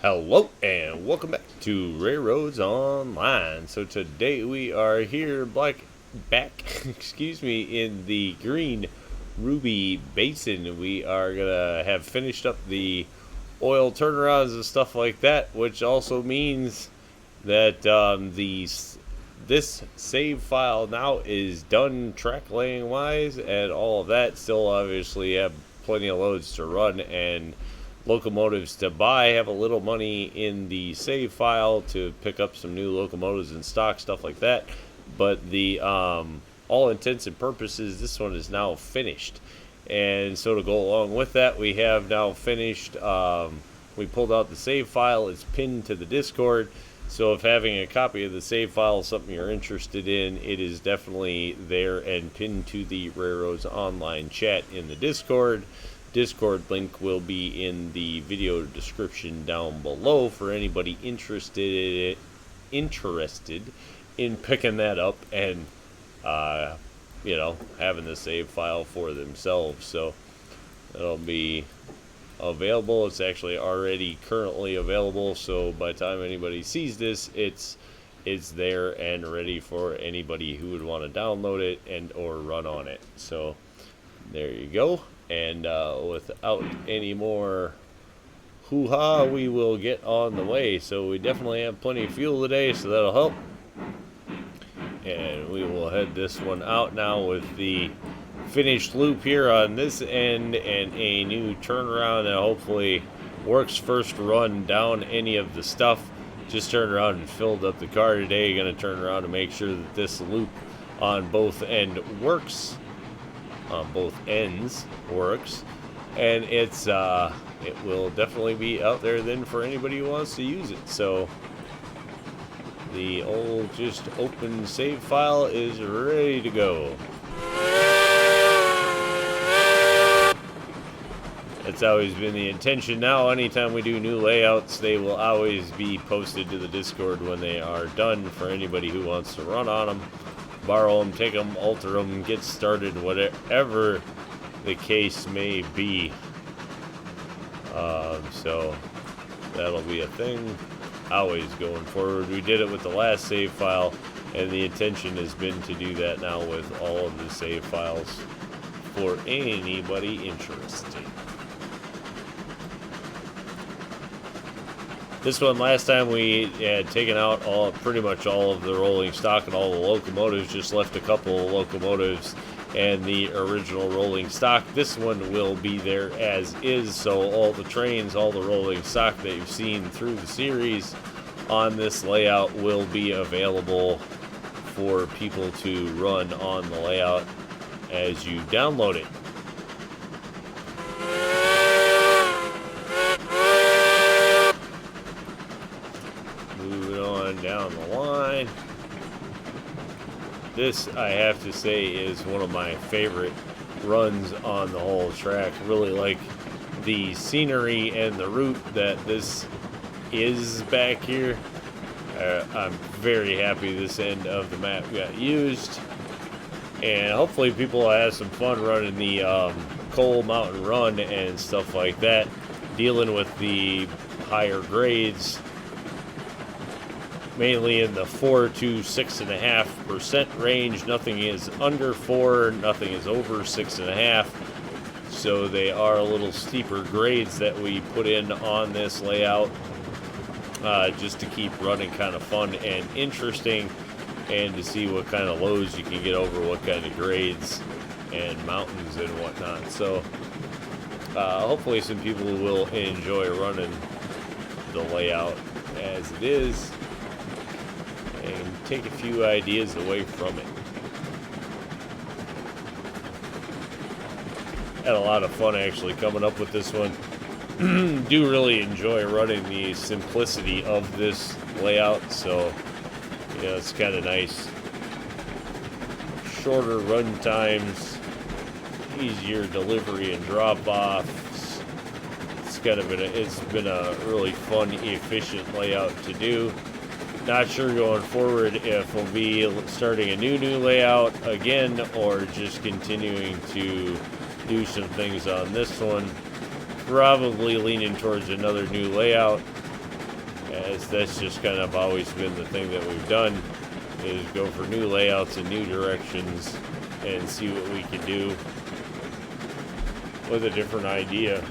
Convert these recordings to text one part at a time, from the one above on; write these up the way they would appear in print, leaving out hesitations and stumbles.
Hello and welcome back to RailRoads Online. So today we are here back excuse me, in the Green Ruby Basin. We are gonna have finished up the oil turnarounds and stuff like that, which also means that this save file now is done track laying wise and all of that. Still obviously have plenty of loads to run and locomotives to buy. Have a little money in the save file to pick up some new locomotives in stock, stuff like that. But the all intents and purposes, this one is now finished. And so to go along with that, we have now finished. We pulled out the save file. It's pinned to the Discord. So if having a copy of the save file is something you're interested in, it is definitely there and pinned to the RailRoads Online chat in the Discord. Discord link will be in the video description down below for anybody interested in picking that up and having the save file for themselves. So it'll be available. It's actually already currently available, so by the time anybody sees this, it's there and ready for anybody who would want to download it and or run on it. So there you go. And without any more hoo-ha, we will get on the way. So we definitely have plenty of fuel today, so that'll help. And we will head this one out now with the finished loop here on this end and a new turnaround that hopefully works first run down any of the stuff. Just turned around and filled up the car today. Going to turn around to make sure that this loop on both ends works, and it will definitely be out there then for anybody who wants to use it. So the old just open save file is ready to go. It's always been the intention. Now anytime we do new layouts, they will always be posted to the Discord when they are done for anybody who wants to run on them, borrow them, take them, alter them, get started, whatever the case may be. So that'll be a thing always going forward. We did it with the last save file, and the intention has been to do that now with all of the save files for anybody interested. This one, last time we had taken out pretty much all of the rolling stock and all the locomotives, just left a couple of locomotives and the original rolling stock. This one will be there as is, so all the trains, all the rolling stock that you've seen through the series on this layout will be available for people to run on the layout as you download it. Down the line. This, I have to say, is one of my favorite runs on the whole track. Really like the scenery and the route that this is back here. I'm very happy this end of the map got used, and hopefully people will have some fun running the Coal Mountain Run and stuff like that, dealing with the higher grades, mainly in the 4 to 6.5% range. Nothing is under 4, nothing is over 6.5. So they are a little steeper grades that we put in on this layout, just to keep running kind of fun and interesting, and to see what kind of lows you can get over what kind of grades and mountains and whatnot. So hopefully some people will enjoy running the layout as it is and take a few ideas away from it. Had a lot of fun actually coming up with this one. Do really enjoy running the simplicity of this layout, so it's kind of nice. Shorter run times, easier delivery and drop offs. It's been a really fun, efficient layout to do. Not sure going forward if we'll be starting a new layout again or just continuing to do some things on this one. Probably leaning towards another new layout. as that's just kind of always been the thing that we've done, is go for new layouts and new directions and see what we can do with a different idea.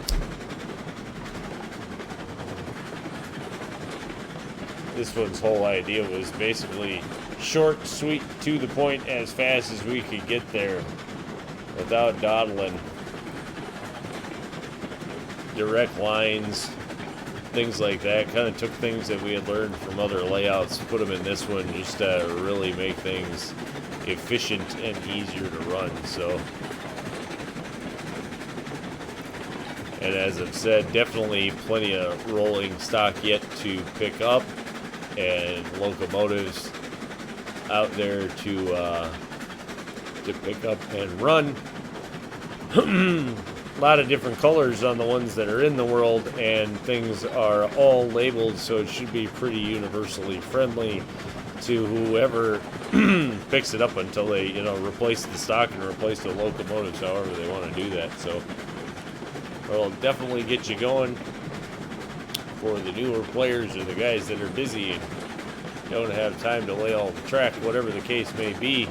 This one's whole idea was basically short, sweet, to the point, as fast as we could get there without dawdling. Direct lines, things like that. Kind of took things that we had learned from other layouts, put them in this one just to really make things efficient and easier to run. So, and as I've said, definitely plenty of rolling stock yet to pick up, and locomotives out there to pick up and run. A lot of different colors on the ones that are in the world, and things are all labeled, so it should be pretty universally friendly to whoever picks it up until they, you know, replace the stock and replace the locomotives, however they want to do that. So it'll definitely get you going for the newer players or the guys that are busy and don't have time to lay all the track, whatever the case may be.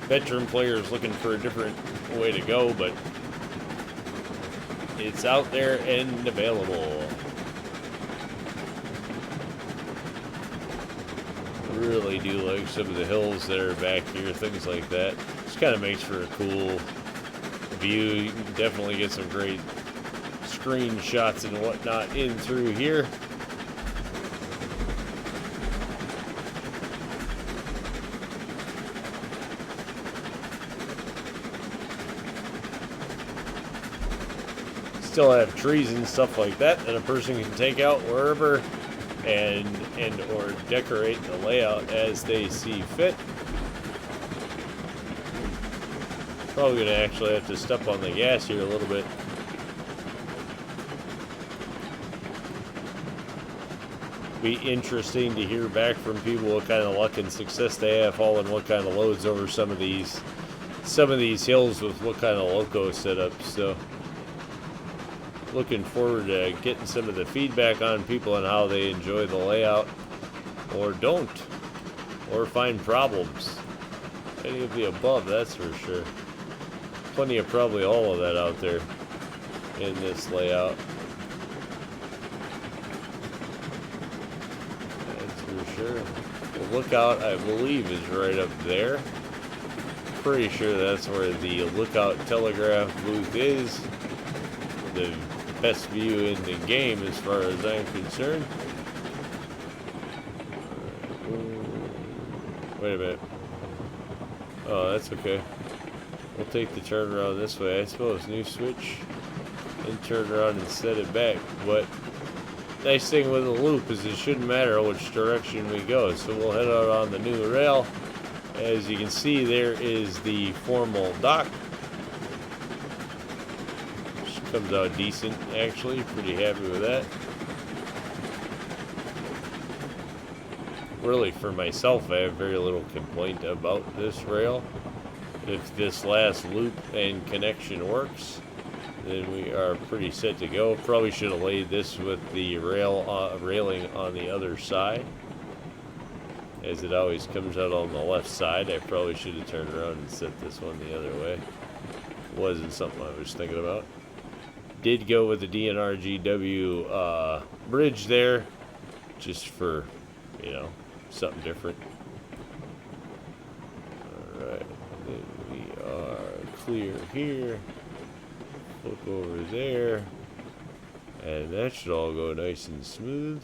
Veteran players looking for a different way to go, but it's out there and available. Really do like some of the hills that are back here, things like that. Just kind of makes for a cool view. You can definitely get some great screenshots and whatnot in through here. Still have trees and stuff like that that a person can take out wherever and or decorate the layout as they see fit. Probably gonna actually have to step on the gas here a little bit. Be interesting to hear back from people what kind of luck and success they have hauling what kind of loads over some of these hills with what kind of loco setups. So looking forward to getting some of the feedback on people and how they enjoy the layout or don't, or find problems. Any of the above, that's for sure. Plenty of probably all of that out there in this layout. That's for sure. The lookout, I believe, is right up there. Pretty sure that's where the lookout telegraph booth is. The best view in the game as far as I'm concerned. Wait a minute. Oh, that's okay. We'll take the turn around this way, I suppose. New switch and turn around and set it back. But nice thing with the loop is it shouldn't matter which direction we go. So we'll head out on the new rail. As you can see, there is the formal dock. Comes out decent, actually. Pretty happy with that. Really, for myself, I have very little complaint about this rail. If this last loop and connection works, then we are pretty set to go. Probably should have laid this with the railing on the other side, as it always comes out on the left side. I probably should have turned around and set this one the other way. Wasn't something I was thinking about. Did go with the DNRGW bridge there, just for, you know, something different. Alright, then we are clear here. Look over there. And that should all go nice and smooth.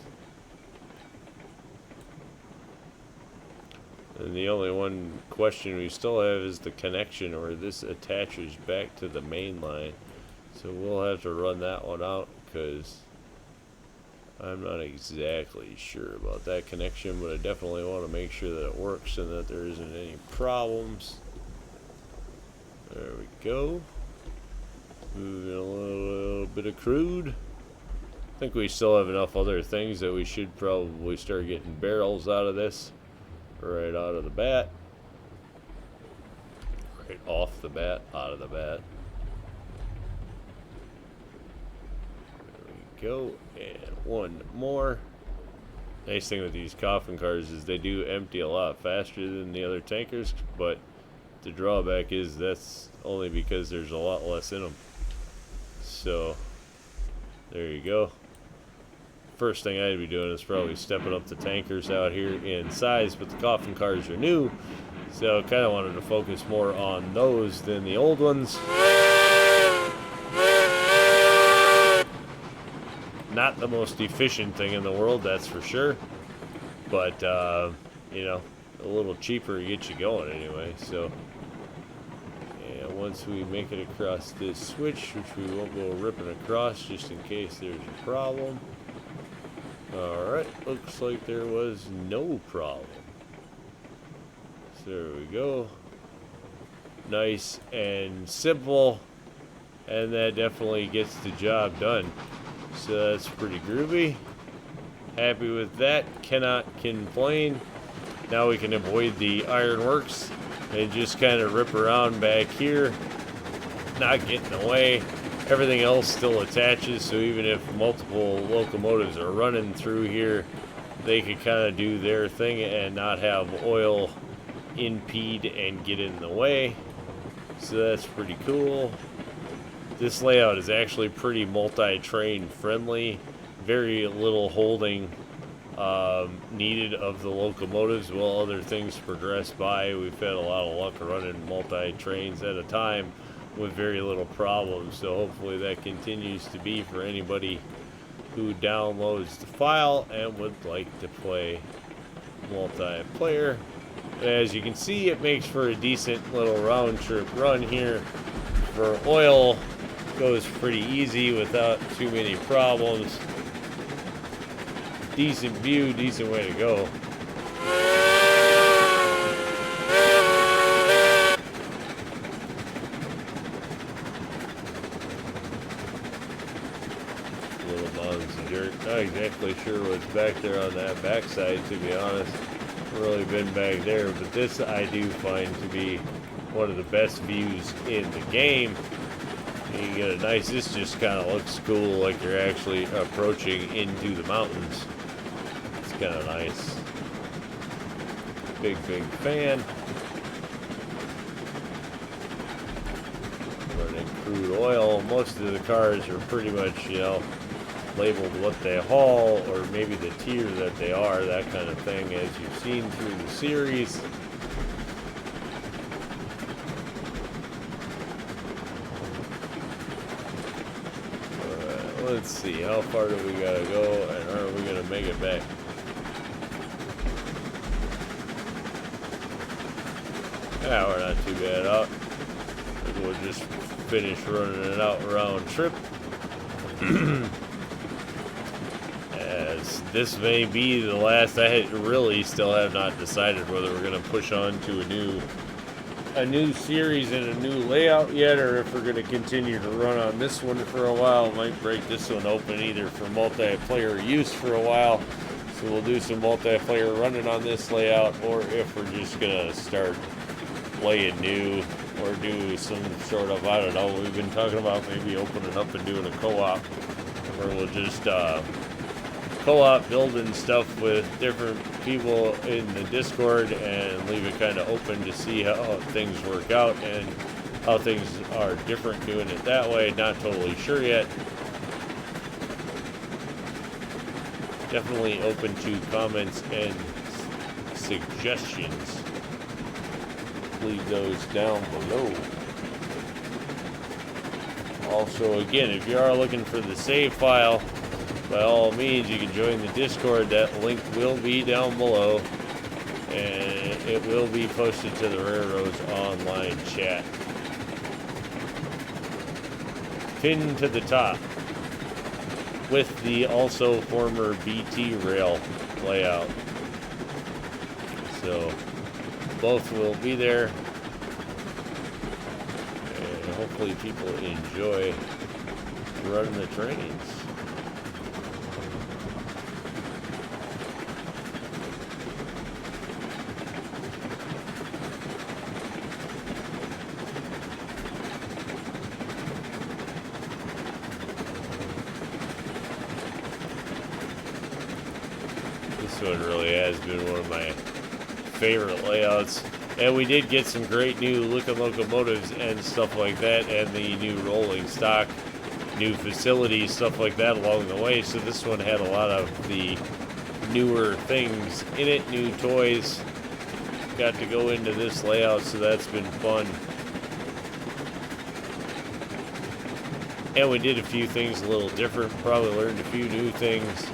And the only one question we still have is the connection, where this attaches back to the main line. So we'll have to run that one out, because I'm not exactly sure about that connection, but I definitely want to make sure that it works and that there isn't any problems. There we go. Moving a little bit of crude. I think we still have enough other things that we should probably start getting barrels out of this right out of the bat. Right off the bat, out of the bat. Go, and one more. Nice thing with these coffin cars is they do empty a lot faster than the other tankers, but the drawback is that's only because there's a lot less in them. So there you go. First thing I'd be doing is probably stepping up the tankers out here in size, but the coffin cars are new, so kind of wanted to focus more on those than the old ones. Not the most efficient thing in the world, that's for sure, but you know, a little cheaper to get you going anyway. So and once we make it across this switch, which we won't go ripping across just in case there's a problem. Alright, looks like there was no problem. So there we go. Nice and simple, and that definitely gets the job done. So that's pretty groovy. Happy with that. Cannot complain. Now we can avoid the ironworks and just kind of rip around back here, not getting away. Everything else still attaches, so even if multiple locomotives are running through here, they could kind of do their thing and not have oil impede and get in the way. So that's pretty cool. This layout is actually pretty multi-train friendly. Very little holding needed of the locomotives while other things progress by. We've had a lot of luck running multi-trains at a time with very little problems, so hopefully that continues to be for anybody who downloads the file and would like to play multiplayer. As you can see, it makes for a decent little round trip run here. For oil, goes pretty easy without too many problems. Decent view, decent way to go. Little mounds of dirt. Not exactly sure what's back there on that backside, to be honest. Really been back there, but this I do find to be one of the best views in the game. You get a nice, this just kind of looks cool, like you're actually approaching into the mountains. It's kind of nice. Big fan. Running crude oil. Most of the cars are pretty much, you know, labeled what they haul, or maybe the tier that they are, that kind of thing, as you've seen through the series. Let's see, how far do we gotta go, and are we gonna make it back? Yeah, we're not too bad out. We'll just finish running it out round trip. As this may be the last, I really still have not decided whether we're gonna push on to a new series and a new layout yet, or if we're going to continue to run on this one for a while. Might break this one open either for multiplayer use for a while, so we'll do some multiplayer running on this layout, or if we're just going to start playing new, or do some sort of, I don't know, we've been talking about maybe opening up and doing a co-op, where we'll just co-op building stuff with different people in the Discord and leave it kind of open to see how things work out and how things are different doing it that way. Not totally sure yet. Definitely open to comments and suggestions. Leave those down below. Also, again, if you are looking for the save file, by all means, you can join the Discord. That link will be down below, and it will be posted to the RailRoads online chat. Pinned to the top, with the also former BT rail layout. So, both will be there, and hopefully people enjoy running the trains. This one really has been one of my favorite layouts. And we did get some great new looking locomotives and stuff like that, and the new rolling stock, new facilities, stuff like that along the way. So this one had a lot of the newer things in it, new toys. Got to go into this layout, so that's been fun. And we did a few things a little different, probably learned a few new things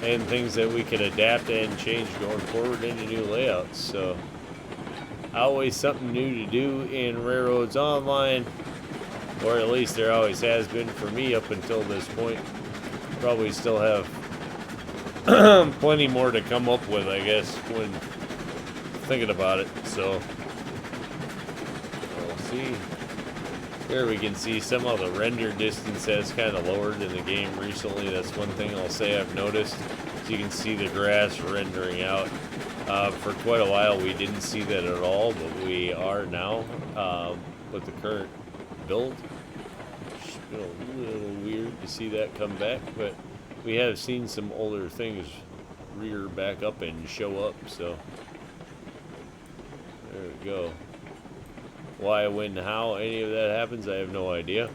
and things that we could adapt and change going forward into new layouts. So always something new to do in Railroads Online, or at least there always has been for me up until this point. Probably still have plenty more to come up with, I guess, when thinking about it. So we'll see. Here we can see some of the render distance has kind of lowered in the game recently. That's one thing I'll say I've noticed. So you can see the grass rendering out. For quite a while we didn't see that at all, but we are now with the current build. It's been a little weird to see that come back, but we have seen some older things rear back up and show up, so there we go. Why, when, how any of that happens, I have no idea.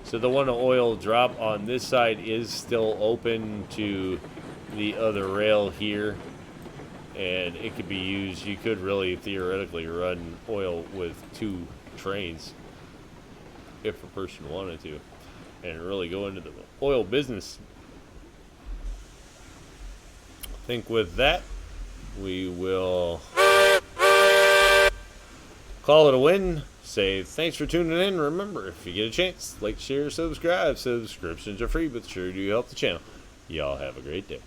So the one oil drop on this side is still open to the other rail here, and it could be used. You could really theoretically run oil with 2 trains if a person wanted to, and really go into the oil business. I think with that, we will call it a win. Say thanks for tuning in. Remember, if you get a chance, like, share, subscribe. Subscriptions are free, but sure do help the channel. Y'all have a great day.